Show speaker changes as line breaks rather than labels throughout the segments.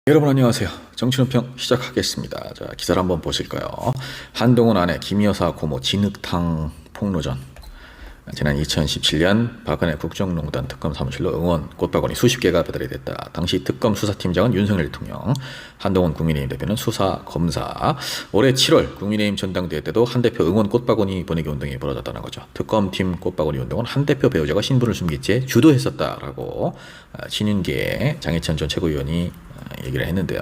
여러분 안녕하세요. 정치논평 시작하겠습니다. 자, 기사를 한번 보실까요? 한동훈 아내 김여사 고모 진흙탕 폭로전. 지난 2017년 박근혜 국정농단 특검 사무실로 응원 꽃바구니 수십 개가 배달이 됐다. 당시 특검 수사팀장은 윤석열 대통령, 한동훈 국민의힘 대표는 수사검사. 올해 7월 국민의힘 전당대회 때도 한 대표 응원 꽃바구니 보내기 운동이 벌어졌다는 거죠. 특검팀 꽃바구니 운동은 한 대표 배우자가 신분을 숨긴 채 주도했었다라고 신윤계 장해찬 전 최고위원이 얘기를 했는데요.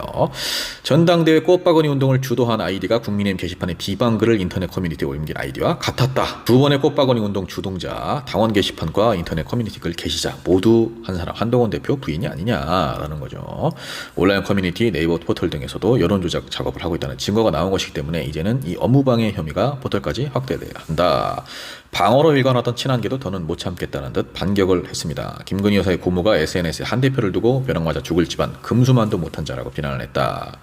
전당대회 꽃바구니 운동을 주도한 아이디가 국민의힘 게시판에 비방글을 인터넷 커뮤니티에 올린 아이디와 같았다. 두 번의 꽃바구니 운동 주동자, 당원 게시판과 인터넷 커뮤니티 글 게시자 모두 한 사람, 한동훈 대표 부인이 아니냐라는 거죠. 온라인 커뮤니티, 네이버 포털 등에서도 여론조작 작업을 하고 있다는 증거가 나온 것이기 때문에 이제는 이 업무방해 혐의가 포털까지 확대돼야 한다. 방어로 일관하던 친한계도 더는 못 참겠다는 듯 반격을 했습니다. 김건희 여사의 고모가 SNS에 한 대표를 두고 벼락 맞아 죽을 집안 금수만도 못한 자라고 비난을 했다.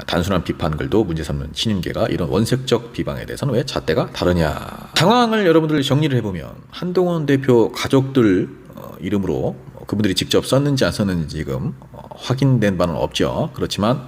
단순한 비판글도 문제 삼는 신윤계가 이런 원색적 비방에 대해서는 왜 잣대가 다르냐. 상황을 여러분들 정리를 해보면 한동훈 대표 가족들 이름으로 그분들이 직접 썼는지 안 썼는지 지금 확인된 바는 없죠. 그렇지만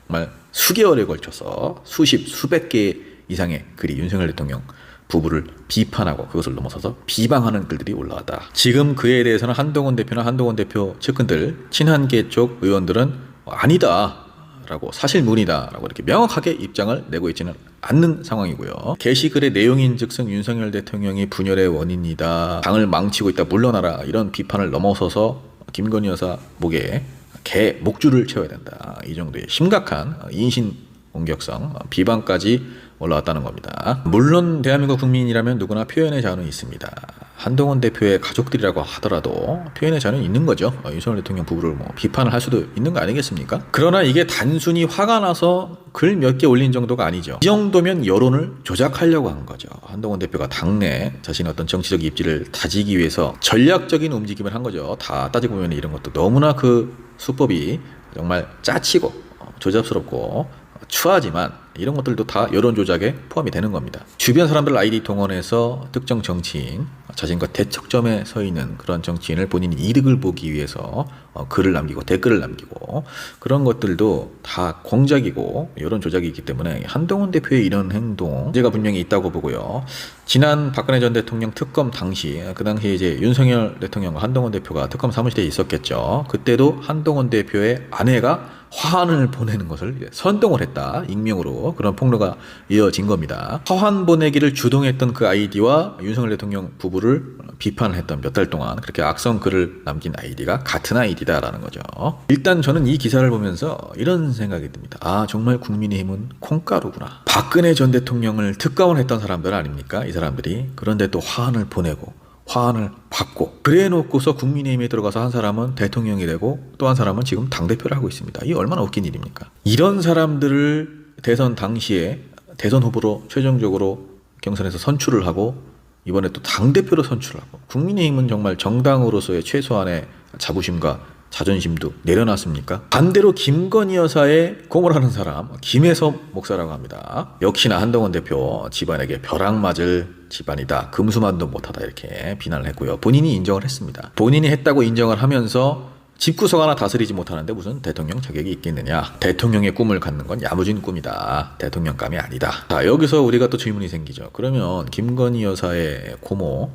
정말 수개월에 걸쳐서 수백 개 이상의 글이 윤석열 대통령 부부를 비판하고 그것을 넘어서서 비방하는 글들이 올라왔다. 지금 그에 대해서는 한동훈 대표나 한동훈 대표 측근들, 친한계 쪽 의원들은 아니다 라고, 사실무근이다 라고 이렇게 명확하게 입장을 내고 있지는 않는 상황이고요. 게시글의 내용인즉슨 윤석열 대통령이 분열의 원인이다, 당을 망치고 있다, 물러나라, 이런 비판을 넘어서서 김건희 여사 목에 개 목줄을 채워야 된다, 이 정도의 심각한 인신 공격성 비방까지 올라왔다는 겁니다. 물론 대한민국 국민이라면 누구나 표현의 자유는 있습니다. 한동훈 대표의 가족들이라고 하더라도 표현의 자유는 있는 거죠. 윤석열 대통령 부부를 비판을 할 수도 있는 거 아니겠습니까? 그러나 이게 단순히 화가 나서 글 몇 개 올린 정도가 아니죠. 이 정도면 여론을 조작하려고 한 거죠. 한동훈 대표가 당내 자신의 어떤 정치적 입지를 다지기 위해서 전략적인 움직임을 한 거죠. 다 따지고 보면 이런 것도 너무나 그 수법이 정말 짜치고 조잡스럽고 추하지만 이런 것들도 다 여론 조작에 포함이 되는 겁니다. 주변 사람들 아이디 동원해서 특정 정치인, 자신과 대척점에 서 있는 그런 정치인을 본인이 이득을 보기 위해서 글을 남기고 댓글을 남기고, 그런 것들도 다 공작이고 여론 조작이기 때문에 한동훈 대표의 이런 행동 문제가 분명히 있다고 보고요. 지난 박근혜 전 대통령 특검 당시, 그 당시에 이제 윤석열 대통령과 한동훈 대표가 특검 사무실에 있었겠죠. 그때도 한동훈 대표의 아내가 화환을 보내는 것을 선동을 했다, 익명으로. 그런 폭로가 이어진 겁니다. 화환 보내기를 주동했던 그 아이디와 윤석열 대통령 부부를 비판을 했던 몇 달 동안 그렇게 악성 글을 남긴 아이디가 같은 아이디다라는 거죠. 일단 저는 이 기사를 보면서 이런 생각이 듭니다. 아, 정말 국민의힘은 콩가루구나. 박근혜 전 대통령을 특검을 했던 사람들 아닙니까? 이 사람들이. 그런데 또 화환을 보내고 화환을 받고 그래 놓고서 국민의힘에 들어가서 한 사람은 대통령이 되고 또 한 사람은 지금 당대표를 하고 있습니다. 이게 얼마나 웃긴 일입니까? 이런 사람들을 대선 당시에 대선 후보로 최종적으로 경선에서 선출을 하고 이번에 또 당대표로 선출을 하고, 국민의힘은 정말 정당으로서의 최소한의 자부심과 자존심도 내려놨습니까? 반대로 김건희 여사의 고모를 하는 사람 김혜섭 목사라고 합니다. 역시나 한동훈 대표 집안에게 벼락 맞을 집안이다, 금수만도 못하다, 이렇게 비난을 했고요. 본인이 인정을 했습니다. 본인이 했다고 인정을 하면서 집구석 하나 다스리지 못하는데 무슨 대통령 자격이 있겠느냐. 대통령의 꿈을 갖는 건 야무진 꿈이다, 대통령감이 아니다. 자, 여기서 우리가 또 질문이 생기죠. 그러면 김건희 여사의 고모,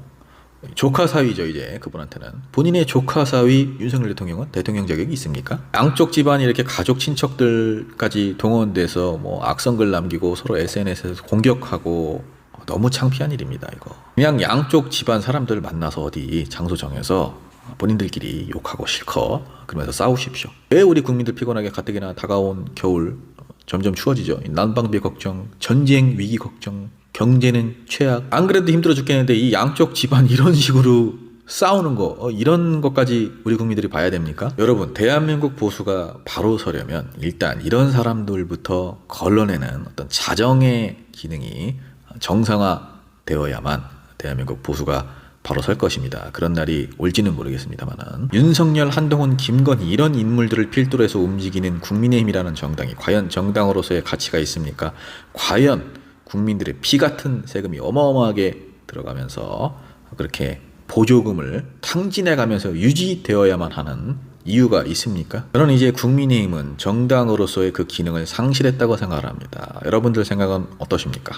조카 사위죠. 이제 그분한테는 본인의 조카 사위 윤석열 대통령은 대통령 자격이 있습니까? 양쪽 집안이 이렇게 가족 친척들까지 동원돼서 악성글 남기고 서로 SNS에서 공격하고, 너무 창피한 일입니다. 이거 그냥 양쪽 집안 사람들 만나서 어디 장소 정해서 본인들끼리 욕하고 실컷 그러면서 싸우십시오. 왜 우리 국민들 피곤하게 가뜩이나 다가온 겨울 점점 추워지죠. 난방비 걱정, 전쟁 위기 걱정, 경제는 최악. 안 그래도 힘들어 죽겠는데 이 양쪽 집안 이런 식으로 싸우는 거, 이런 것까지 우리 국민들이 봐야 됩니까? 여러분, 대한민국 보수가 바로 서려면 일단 이런 사람들부터 걸러내는 어떤 자정의 기능이 정상화되어야만 대한민국 보수가 바로 설 것입니다. 그런 날이 올지는 모르겠습니다만은, 윤석열, 한동훈, 김건희 이런 인물들을 필두로 해서 움직이는 국민의힘이라는 정당이 과연 정당으로서의 가치가 있습니까? 과연 국민들의 피 같은 세금이 어마어마하게 들어가면서 그렇게 보조금을 탕진해 가면서 유지되어야만 하는 이유가 있습니까? 저는 이제 국민의힘은 정당으로서의 그 기능을 상실했다고 생각합니다. 여러분들 생각은 어떠십니까?